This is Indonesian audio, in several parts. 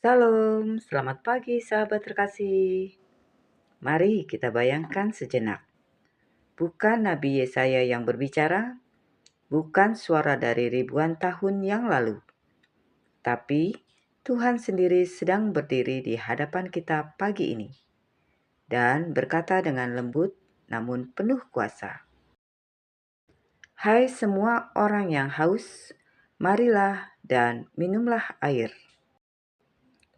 Salam, selamat pagi sahabat terkasih. Mari kita bayangkan sejenak. Bukan Nabi Yesaya yang berbicara, bukan suara dari ribuan tahun yang lalu. Tapi Tuhan sendiri sedang berdiri di hadapan kita pagi ini dan berkata dengan lembut namun penuh kuasa. Hai semua orang yang haus, marilah dan minumlah air.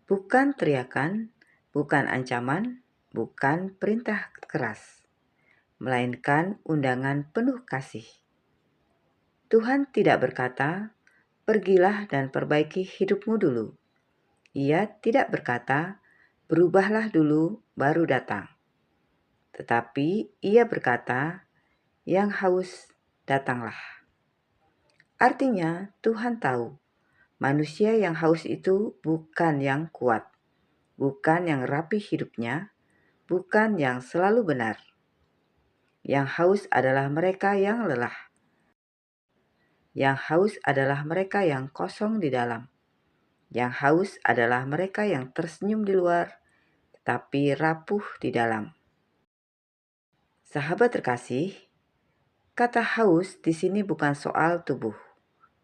Bukan teriakan, bukan ancaman, bukan perintah keras, melainkan undangan penuh kasih. Tuhan tidak berkata, "Pergilah dan perbaiki hidupmu dulu." Ia tidak berkata, "Berubahlah dulu, baru datang." Tetapi Ia berkata, "Yang haus, datanglah." Artinya, Tuhan tahu manusia yang haus itu bukan yang kuat, bukan yang rapi hidupnya, bukan yang selalu benar. Yang haus adalah mereka yang lelah. Yang haus adalah mereka yang kosong di dalam. Yang haus adalah mereka yang tersenyum di luar, tetapi rapuh di dalam. Sahabat terkasih, kata haus di sini bukan soal tubuh,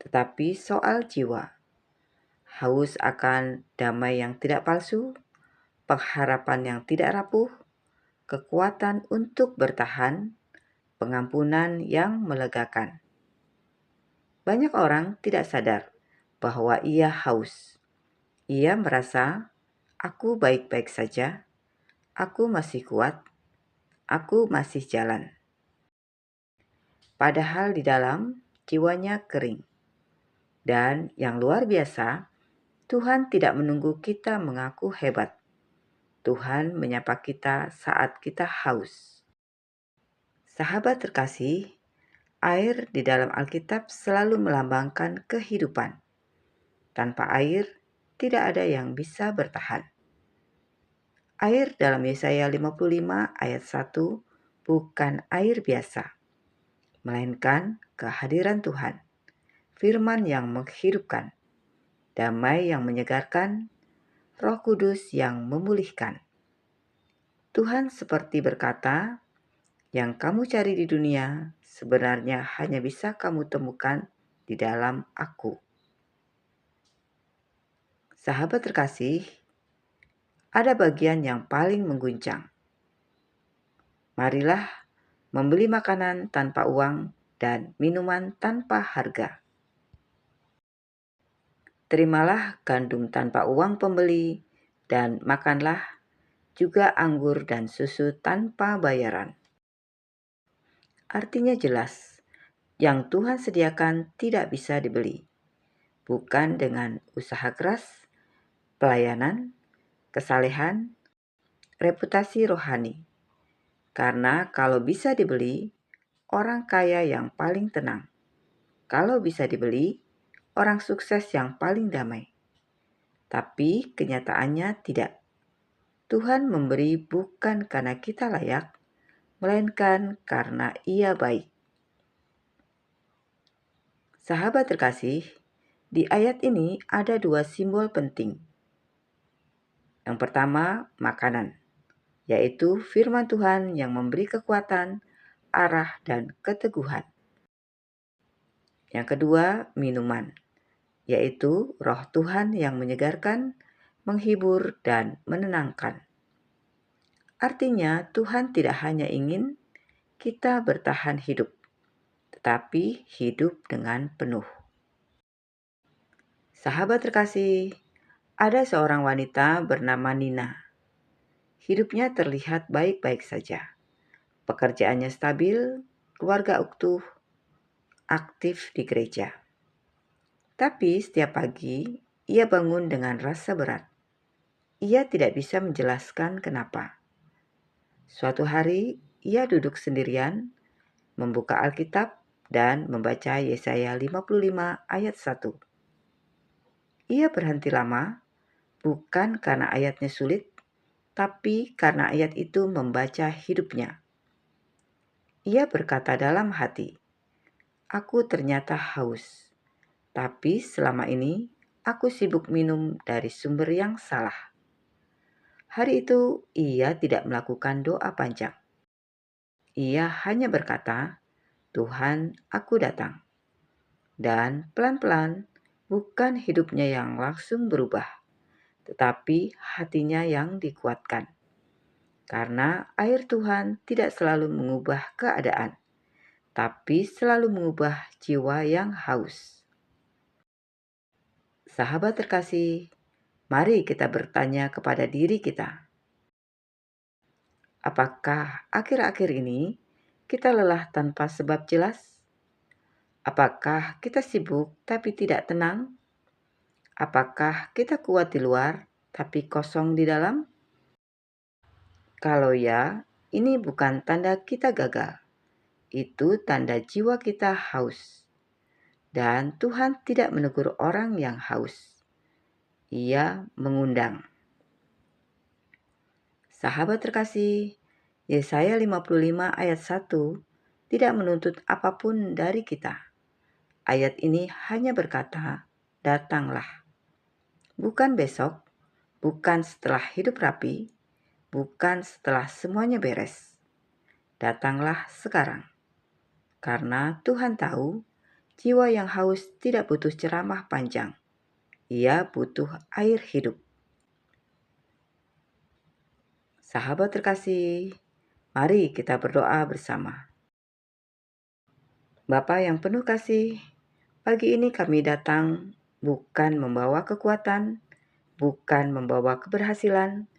tetapi soal jiwa. Haus akan damai yang tidak palsu, pengharapan yang tidak rapuh, kekuatan untuk bertahan, pengampunan yang melegakan. Banyak orang tidak sadar bahwa ia haus. Ia merasa, "Aku baik-baik saja, aku masih kuat, aku masih jalan." Padahal di dalam jiwanya kering. Dan yang luar biasa, Tuhan tidak menunggu kita mengaku hebat. Tuhan menyapa kita saat kita haus. Sahabat terkasih, air di dalam Alkitab selalu melambangkan kehidupan. Tanpa air, tidak ada yang bisa bertahan. Air dalam Yesaya 55 ayat 1 bukan air biasa, melainkan kehadiran Tuhan, firman yang menghidupkan, damai yang menyegarkan, Roh Kudus yang memulihkan. Tuhan seperti berkata, "Yang kamu cari di dunia sebenarnya hanya bisa kamu temukan di dalam Aku." Sahabat terkasih, ada bagian yang paling mengguncang. Marilah membeli makanan tanpa uang dan minuman tanpa harga. Terimalah gandum tanpa uang pembeli dan makanlah juga anggur dan susu tanpa bayaran. Artinya jelas, yang Tuhan sediakan tidak bisa dibeli, bukan dengan usaha keras, pelayanan, kesalehan, reputasi rohani. Karena kalau bisa dibeli, orang kaya yang paling tenang. Kalau bisa dibeli, orang sukses yang paling damai. Tapi kenyataannya tidak. Tuhan memberi bukan karena kita layak, melainkan karena Ia baik. Sahabat terkasih, di ayat ini ada dua simbol penting. Yang pertama, makanan, yaitu firman Tuhan yang memberi kekuatan, arah, dan keteguhan. Yang kedua, minuman, yaitu Roh Tuhan yang menyegarkan, menghibur, dan menenangkan. Artinya, Tuhan tidak hanya ingin kita bertahan hidup, tetapi hidup dengan penuh. Sahabat terkasih, ada seorang wanita bernama Nina. Hidupnya terlihat baik-baik saja. Pekerjaannya stabil, keluarga utuh, aktif di gereja. Tapi setiap pagi, ia bangun dengan rasa berat. Ia tidak bisa menjelaskan kenapa. Suatu hari, ia duduk sendirian, membuka Alkitab, dan membaca Yesaya 55 ayat 1. Ia berhenti lama, bukan karena ayatnya sulit, tapi karena ayat itu membaca hidupnya. Ia berkata dalam hati, "Aku ternyata haus, tapi selama ini aku sibuk minum dari sumber yang salah. Hari itu ia tidak melakukan doa panjang. Ia hanya berkata, "Tuhan, aku datang." Dan pelan-pelan, bukan hidupnya yang langsung berubah, tetapi hatinya yang dikuatkan. Karena air Tuhan tidak selalu mengubah keadaan, tapi selalu mengubah jiwa yang haus. Sahabat terkasih, mari kita bertanya kepada diri kita, apakah akhir-akhir ini kita lelah tanpa sebab jelas? Apakah kita sibuk tapi tidak tenang? Apakah kita kuat di luar tapi kosong di dalam? Kalau ya, ini bukan tanda kita gagal. Itu tanda jiwa kita haus. Dan Tuhan tidak menegur orang yang haus. Ia mengundang. Sahabat terkasih, Yesaya 55 ayat 1 tidak menuntut apapun dari kita. Ayat ini hanya berkata, "Datanglah." Bukan besok, bukan setelah hidup rapi, bukan setelah semuanya beres. Datanglah sekarang. Karena Tuhan tahu, jiwa yang haus tidak butuh ceramah panjang. Ia butuh air hidup. Sahabat terkasih, mari kita berdoa bersama. Bapa yang penuh kasih, pagi ini kami datang bukan membawa kekuatan, bukan membawa keberhasilan,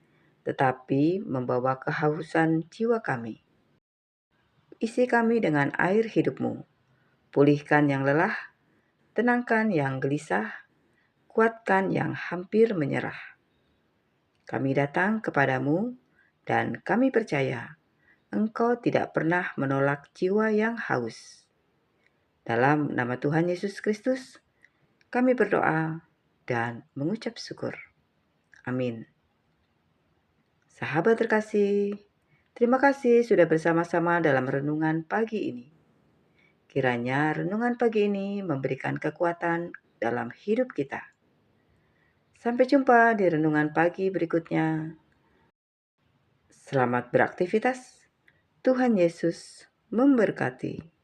tetapi membawa kehausan jiwa kami. Isi kami dengan air hidup-Mu. Pulihkan yang lelah, tenangkan yang gelisah, kuatkan yang hampir menyerah. Kami datang kepadamu dan kami percaya Engkau tidak pernah menolak jiwa yang haus. Dalam nama Tuhan Yesus Kristus, kami berdoa dan mengucap syukur. Amin. Sahabat terkasih, terima kasih sudah bersama-sama dalam renungan pagi ini. Kiranya renungan pagi ini memberikan kekuatan dalam hidup kita. Sampai jumpa di renungan pagi berikutnya. Selamat beraktivitas. Tuhan Yesus memberkati.